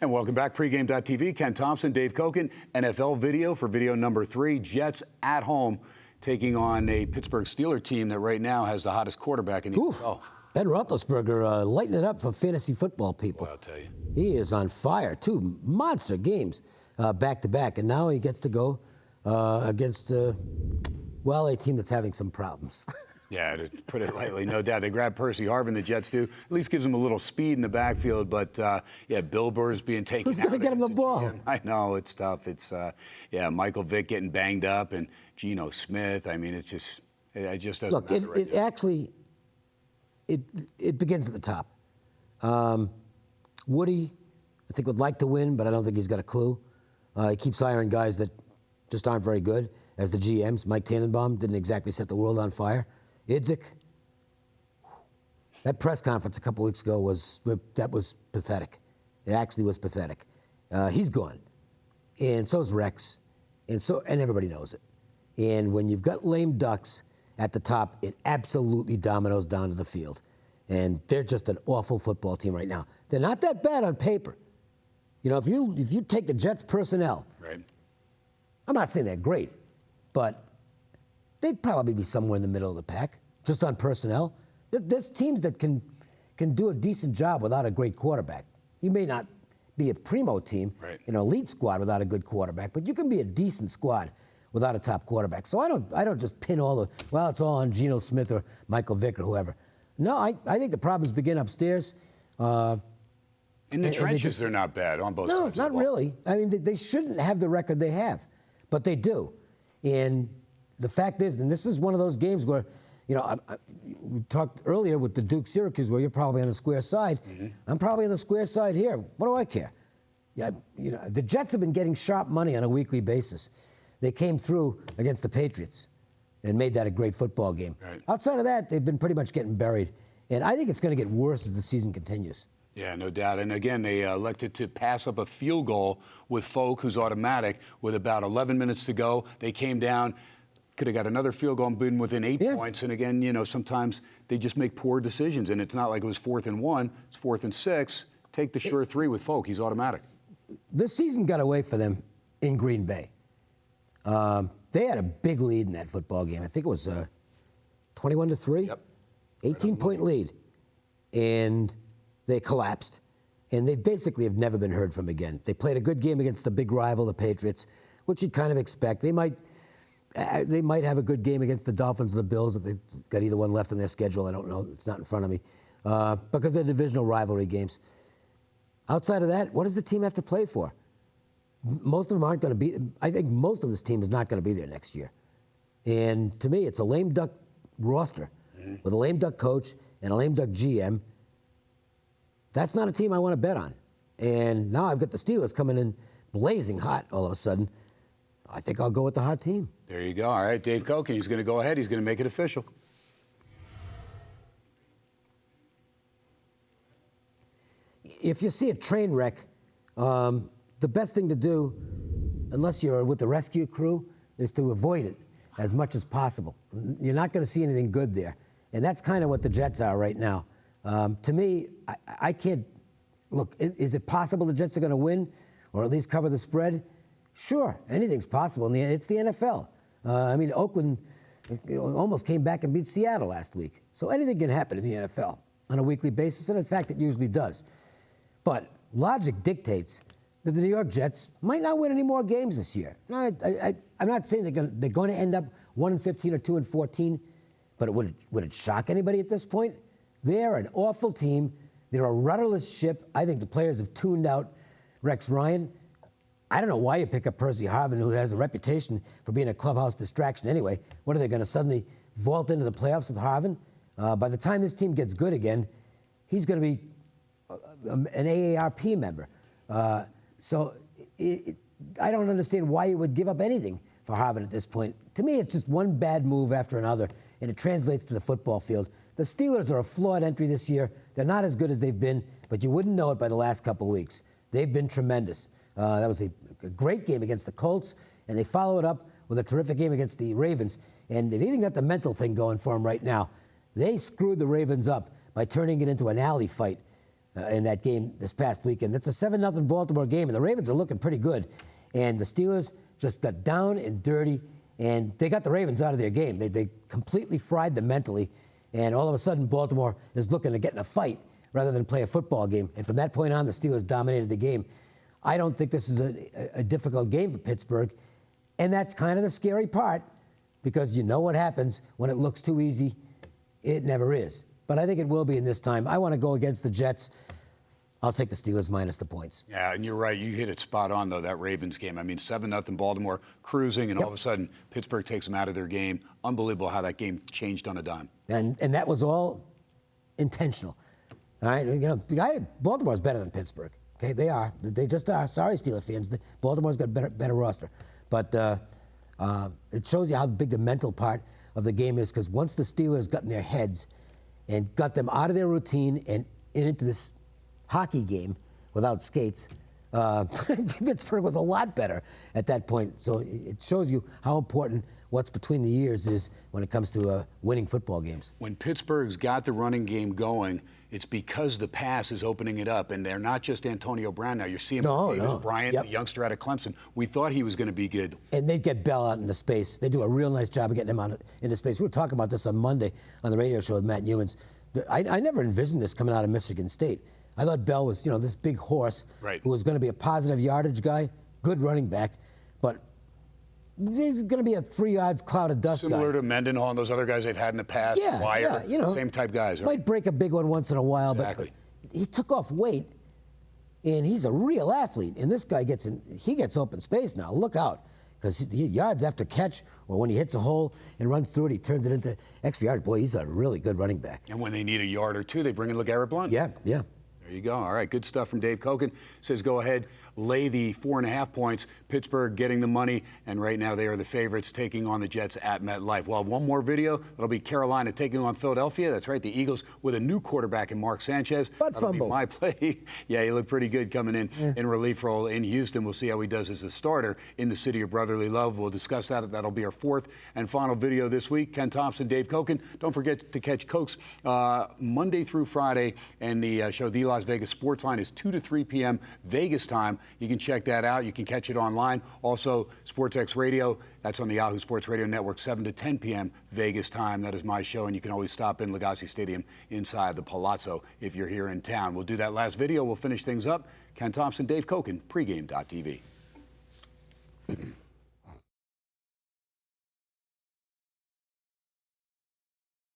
And welcome back. Pregame.tv, Ken Thomson, Dave Cokin, NFL video for video number 3. Jets at home taking on a Pittsburgh Steelers team that right now has the hottest quarterback in the NFL. Ben Roethlisberger lighting it up for fantasy football people. Well, I'll tell you. He is on fire. 2 monster games back-to-back. And now he gets to go against, a team that's having some problems. Yeah, to put it lightly, no doubt. They grabbed Percy Harvin, the Jets do. At least gives them a little speed in the backfield. But, Bill Burr's being taken Who's going to get him the ball? I know, it's tough. It's, Michael Vick getting banged up and Geno Smith. I mean, it's just, it just doesn't Look, it actually, it begins at the top. Woody, I think, would like to win, but I don't think he's got a clue. He keeps hiring guys that just aren't very good as the GMs. Mike Tannenbaum didn't exactly set the world on fire. Idzik, that press conference a couple weeks ago was pathetic. It actually was pathetic. He's gone, and so's Rex, and everybody knows it. And when you've got lame ducks at the top, it absolutely dominoes down to the field. And they're just an awful football team right now. They're not that bad on paper. You know, if you take the Jets personnel, right. I'm not saying they're great, but they'd probably be somewhere in the middle of the pack, just on personnel. There's teams that can do a decent job without a great quarterback. You may not be a primo team, right. An elite squad without a good quarterback, but you can be a decent squad without a top quarterback. So I don't just pin it's all on Geno Smith or Michael Vick or whoever. No, I think the problems begin upstairs. In the trenches, they're not bad on both sides. No, not really. I mean, they shouldn't have the record they have, but they do. And the fact is, and this is one of those games where, we talked earlier with the Duke-Syracuse where you're probably on the square side. Mm-hmm. I'm probably on the square side here. What do I care? Yeah, the Jets have been getting sharp money on a weekly basis. They came through against the Patriots and made that a great football game. Right. Outside of that, they've been pretty much getting buried. And I think it's going to get worse as the season continues. Yeah, no doubt. And again, they elected to pass up a field goal with Folk, who's automatic, with about 11 minutes to go. They came down, could have got another field goal and been within 8 points. And again, sometimes they just make poor decisions. And it's not like it was 4th and 1, it's 4th and 6. Take the sure 3 with Folk. He's automatic. This season got away for them in Green Bay. They had a big lead in that football game. I think it was 21-3. Yep. 18-point lead. And they collapsed. And they basically have never been heard from again. They played a good game against the big rival, the Patriots, which you'd kind of expect. They might have a good game against the Dolphins or the Bills if they've got either one left on their schedule. I don't know. It's not in front of me. Because they're divisional rivalry games. Outside of that, what does the team have to play for? Most of them aren't going to be. I think most of this team is not going to be there next year. And to me, it's a lame duck roster with a lame duck coach and a lame duck GM. That's not a team I want to bet on. And now I've got the Steelers coming in blazing hot all of a sudden. I think I'll go with the hot team. There you go. All right, Dave Cokin, he's going to go ahead. He's going to make it official. If you see a train wreck, the best thing to do, unless you're with the rescue crew, is to avoid it as much as possible. You're not going to see anything good there. And that's kind of what the Jets are right now. To me, I can't... Look, is it possible the Jets are going to win or at least cover the spread? Sure, anything's possible. It's the NFL. Oakland almost came back and beat Seattle last week. So anything can happen in the NFL on a weekly basis, and in fact, it usually does. But logic dictates that the New York Jets might not win any more games this year. No, I'm not saying they're going to end up 1-15 or 2-14, but would it shock anybody at this point? They're an awful team. They're a rudderless ship. I think the players have tuned out Rex Ryan. I don't know why you pick up Percy Harvin, who has a reputation for being a clubhouse distraction anyway. What are they going to suddenly vault into the playoffs with Harvin? By the time this team gets good again, he's going to be an AARP member. So I don't understand why you would give up anything for Harvin at this point. To me, it's just one bad move after another, and it translates to the football field. The Steelers are a flawed entry this year. They're not as good as they've been, but you wouldn't know it by the last couple of weeks. They've been tremendous. That was a great game against the Colts, and they follow it up with a terrific game against the Ravens. And they've even got the mental thing going for them right now. They screwed the Ravens up by turning it into an alley fight in that game this past weekend. It's a 7-0 Baltimore game, and the Ravens are looking pretty good. And the Steelers just got down and dirty, and they got the Ravens out of their game. They completely fried them mentally, and all of a sudden Baltimore is looking to get in a fight rather than play a football game. And from that point on, the Steelers dominated the game. I don't think this is a difficult game for Pittsburgh, and that's kind of the scary part, because you know what happens when it looks too easy. It never is. But I think it will be in this time. I want to go against the Jets. I'll take the Steelers minus the points. Yeah, and you're right. You hit it spot on, though, that Ravens game. I mean, 7-0 Baltimore cruising, and all of a sudden, Pittsburgh takes them out of their game. Unbelievable how that game changed on a dime. And that was all intentional. All right? You know, Baltimore's better than Pittsburgh. Okay, they are. They just are. Sorry, Steelers fans. Baltimore's got a better roster. But it shows you how big the mental part of the game is, because once the Steelers got in their heads and got them out of their routine and into this hockey game without skates, Pittsburgh was a lot better at that point. So it shows you how important what's between the ears is when it comes to winning football games. When Pittsburgh's got the running game going, it's because the pass is opening it up, and they're not just Antonio Brown now. You're seeing Davis Bryant, the youngster out of Clemson. We thought he was going to be good. And they get Bell out into space. They do a real nice job of getting him out into space. We were talking about this on Monday on the radio show with Matt Newmans. I never envisioned this coming out of Michigan State. I thought Bell was, this big horse who was going to be a positive yardage guy, good running back, but he's going to be a 3 yards cloud of dust Similar guy. to Mendenhall and those other guys they've had in the past. Wire, same type guys. Right? Might break a big one once in a while, but he took off weight, and he's a real athlete. And this guy gets open space now. Look out, because yards after catch, or when he hits a hole and runs through it, he turns it into extra yard. Boy, he's a really good running back. And when they need a yard or two, they bring in LeGarrette Blount. Yeah. There you go. All right, good stuff from Dave Cokin. Says go ahead, lay the 4.5 points. Pittsburgh getting the money, and right now they are the favorites taking on the Jets at MetLife. We'll have one more video. That'll be Carolina taking on Philadelphia. That's right, the Eagles with a new quarterback in Mark Sanchez. That'll be my play. Yeah, he looked pretty good coming in relief role in Houston. We'll see how he does as a starter in the city of brotherly love. We'll discuss that. That'll be our fourth and final video this week. Ken Thomson, Dave Cokin. Don't forget to catch Cokes Monday through Friday, and the show The Las Vegas Sports Line is 2 to 3 p.m. Vegas time. You can check that out. You can catch it online. Also, SportsX Radio, that's on the Yahoo Sports Radio Network, 7 to 10 p.m. Vegas time. That is my show, and you can always stop in Legacy Stadium inside the Palazzo if you're here in town. We'll do that last video. We'll finish things up. Ken Thomson, Dave Cokin, pregame.tv.